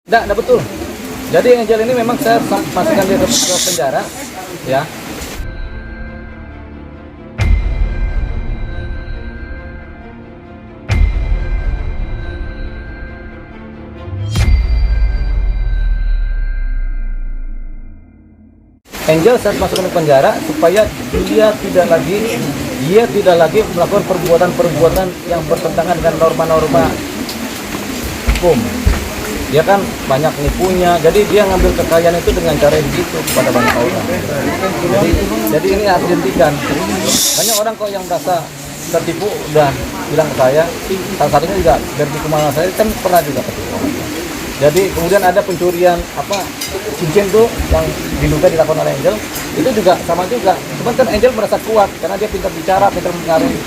Enggak betul. Jadi Angel ini memang saya masukkan dia ke penjara, ya. Angel saya masukkan ke penjara supaya dia tidak lagi melakukan perbuatan-perbuatan yang bertentangan dengan norma-norma hukum. Dia kan banyak nipunya, jadi dia ngambil kekayaan itu dengan cara begitu kepada banyak orang. Jadi ini harus dihentikan. Banyak orang kok yang merasa tertipu udah bilang ke saya, salah satunya juga dari kemana saya kan pernah juga tertipu. Jadi kemudian ada pencurian cincin tuh yang diduga dilakukan oleh Angel, itu juga sama juga. Cuman kan Angel merasa kuat karena dia pintar bicara, pintar mengaruhi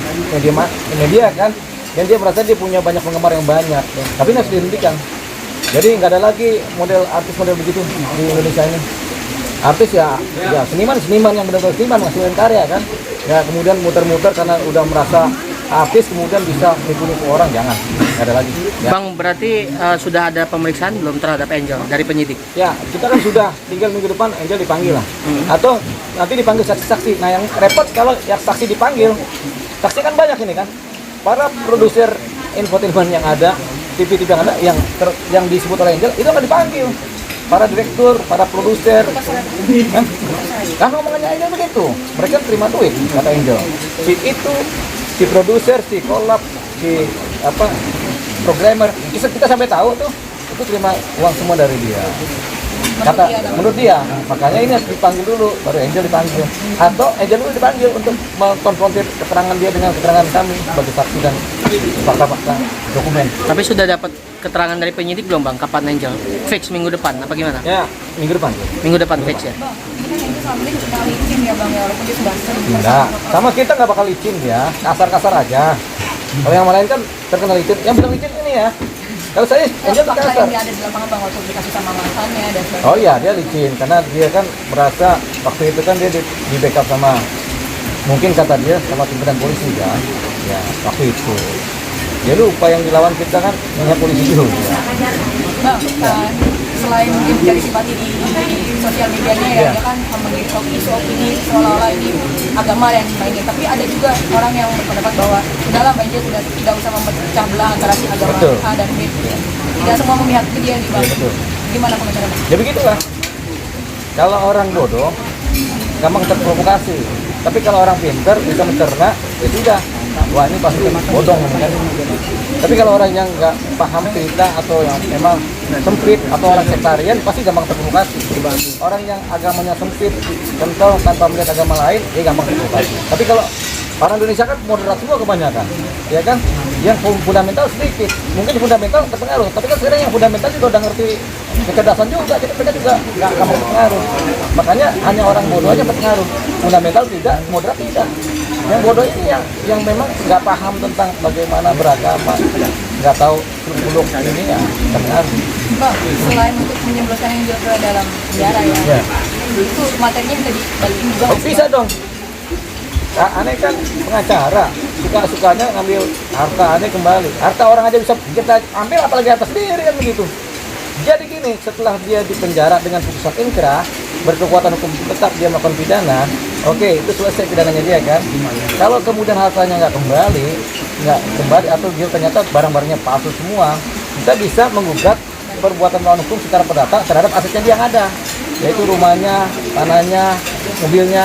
media kan, dan dia merasa dia punya banyak penggemar yang banyak. Tapi ini harus dihentikan. Jadi nggak ada lagi artis model begitu di Indonesia ini. Artis ya seniman yang benar-benar seniman, menghasilkan karya kan. Ya kemudian muter-muter karena udah merasa artis kemudian bisa nipu-nipu orang, jangan. Nggak ada lagi. Ya. Bang, berarti sudah ada pemeriksaan belum terhadap Angel dari penyidik? Ya, kita kan sudah tinggal minggu depan Angel dipanggil lah. Atau nanti dipanggil saksi-saksi. Nah yang repot kalau yang saksi dipanggil, saksi kan banyak ini kan. Para produser infotainment yang ada, TV yang ada, yang disebut oleh Angel itu akan dipanggil. Para direktur, para produser, kan ngomongannya Angel begitu. Mereka terima duit, kata Angel. Si produser, si kolab, si programmer, kita sampai tahu tuh, itu terima uang semua dari dia. Menurut dia, makanya ini harus dipanggil dulu, baru Angel dipanggil. Atau Angel dulu dipanggil untuk mengkonfrontir keterangan dia dengan keterangan kami sebagai saksi dan fakta-fakta dokumen. Tapi sudah dapat keterangan dari penyidik belum Bang? Kapan Angel? Fix minggu depan, apa gimana? Ya, minggu depan. Minggu depan fix ya? Enggak, sama kita nggak bakal licin ya, kasar-kasar aja. Kalau yang lain kan terkenal licin, yang bilang licin ini ya. Kalau saya Angel kasar. Yang ada di lapangan Bang waktu dikasih sama mantannya dan sebagainya. Oh iya, dia licin karena dia kan merasa waktu itu kan dia di backup sama, mungkin kata dia sama pimpinan polisi kan. Ya, waktu itu. Dia lupa yang dilawan kita kan hanya polisi dulu. Ya. Bang, selain mungkin dari simpati di sosial medianya ya, dia kan mengikut isu opini seolah-olah ini agama yang dimainin. Tapi ada juga orang yang berpendapat bahwa sudahlah Mbak Angel tidak usah memecah belah antara si agama A dan B. Tidak semua memihak ke dia nih Bang. Gimana komentar Bang? Ya begitulah. Kalau orang bodoh gampang terprovokasi. Tapi kalau orang pintar bisa mencerna, ya sudah. Wah ini pasti bodoh kan. Tapi kalau orang yang nggak paham cerita atau yang memang sempit atau orang sektarian pasti gampang terprovokasi. Orang yang agamanya sempit, kental tanpa melihat agama lain, dia gampang terprovokasi. Tapi kalau orang Indonesia kan moderat semua kebanyakan, ya kan? Yang fundamental sedikit, mungkin fundamental terpengaruh. Tapi kan sekarang yang fundamental juga udah ngerti kecerdasan juga, jadi mereka juga nggak gampang terpengaruh. Makanya hanya orang bodoh aja terpengaruh. Fundamental tidak, moderat tidak. Yang bodoh ini yang memang nggak paham tentang bagaimana beragama, nggak tahu seluk-beluk ini ya terpengaruh. Bang, selain untuk menjebloskan Angel ke dalam penjara ya, itu materinya bisa dibalikin juga. Oh, bisa dong. Aneh kan pengacara, suka-sukanya ngambil harta aneh kembali. Harta orang aja bisa kita ambil, apalagi harta sendiri kan begitu. Jadi gini, setelah dia dipenjara dengan putusan inkrah, berkekuatan hukum tetap dia melakukan pidana, oke, itu selesai pidananya dia kan. Kalau kemudian hartanya nggak kembali atau dia ternyata barang-barangnya palsu semua, kita bisa menggugat perbuatan melawan hukum secara perdata terhadap asetnya dia yang ada, yaitu rumahnya, tanahnya, mobilnya.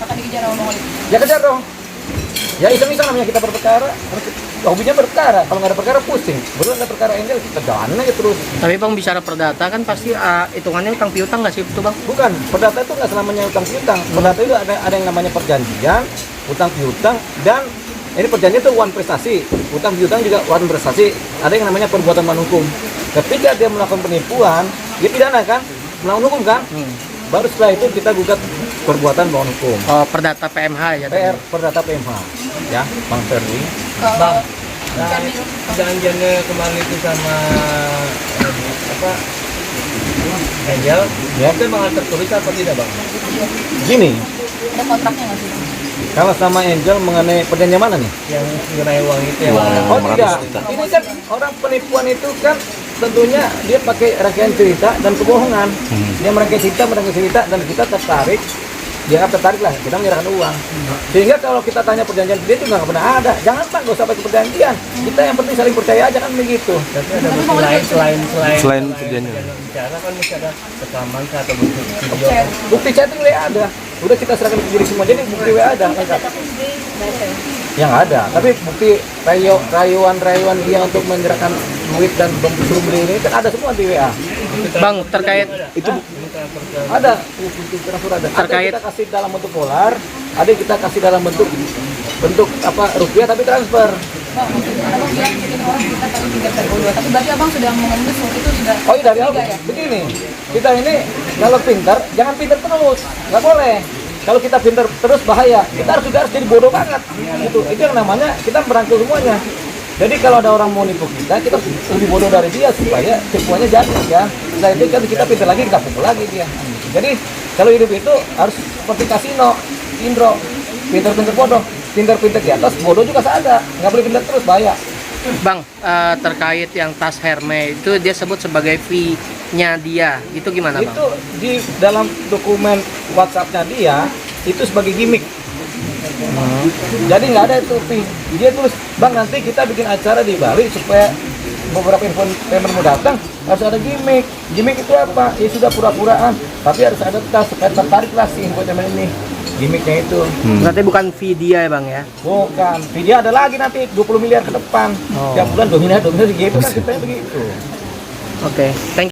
Akan dikejar sama Bang Oli. Ya kejar dong. Ya iseng-iseng namanya kita berperkara. Hobinya berperkara. Kalau nggak ada perkara pusing. Belum ada perkara Angel kita jalanin aja terus. Tapi Bang, bicara perdata kan pasti hitungannya utang piutang nggak sih itu Bang? Bukan, perdata itu nggak selamanya utang piutang. Perdata itu ada yang namanya perjanjian, utang piutang, dan ini perjanjian itu uang prestasi. Utang piutang juga uang prestasi. Ada yang namanya perbuatan melawan hukum. Ketika dia melakukan penipuan, dia pidana kan, melawan hukum kan. Baru setelah itu kita gugat perbuatan melawan hukum. Oh, perdata PMH ya? Perdata PMH, ya, Bang Ferdi. Kalau janjiannya kemarin itu sama Angel, Ya. itu bakal tertulis apa tidak Bang? Gini, ada kontraknya nggak sih? kalau sama Angel mengenai perjanjian mana nih? Yang mengenai uang itu ya Bang? Oh tidak, ini kan orang penipuan itu kan tentunya dia pakai rangkaian cerita dan kebohongan. Dia merangkai cerita dan kita tertarik. Dia nggak tertarik lah, kita menyerahkan uang. Sehingga kalau kita tanya perjanjian dia juga nggak pernah ada. Jangan Pak, nggak usah pakai perjanjian. Kita yang penting saling percaya aja kan begitu. Tapi ada selain Selain perjanjian. bicara kan mesti ada rekaman atau bentuk video. Chat. Bukti chatting WA ada. Udah kita serahkan ke diri semua. Jadi bukti WA ada. Lengkap. Yang ada, tapi bukti rayuan dia untuk menyerahkan duit dan belum beli ini kan ada semua di WA. Bang, terkait Itu ada bukti transfer ada. Ada Terkait- kita kasih dalam bentuk dolar, ada kita kasih dalam bentuk apa rupiah tapi transfer. Bang, mungkin abang bilang bikin orang kita tadi pinjam dari bodoh, tapi berarti abang sudah mengendus waktu itu sudah. Oh iya dari awal tiga ya? begini, kita ini kalau pintar jangan pintar terus, nggak boleh. Kalau kita pintar terus bahaya. Kita harus jadi bodoh banget. Gitu. Itu yang namanya kita merangkul semuanya. Jadi kalau ada orang mau nipu kita lebih bodoh dari dia supaya tipuannya jadi ya. Setelah itu kan kita pintar lagi, kita pukul lagi dia. Jadi kalau hidup itu harus seperti kasino, Indro, pintar-pintar bodoh, pintar-pintar di atas, bodoh juga seada. Nggak boleh pintar terus bahaya. Bang, terkait yang tas Hermes itu dia sebut sebagai fee-nya dia. Itu gimana, Bang? Itu di dalam dokumen WhatsApp-nya dia itu sebagai gimmick. Jadi nggak ada itu fee. Dia tulis, Bang nanti kita bikin acara di Bali supaya beberapa info payment mau datang harus ada gimmick. Gimmick itu apa? Ya sudah pura-puraan, tapi harus ada tas supaya tertarik lah si info payment ini. Gimmicknya itu Berarti bukan fee dia ya, Bang ya? bukan. Dia ada lagi nanti 20 miliar ke depan. Oh. Tiap bulan dominan gitu kan kita begitu. Oke, thank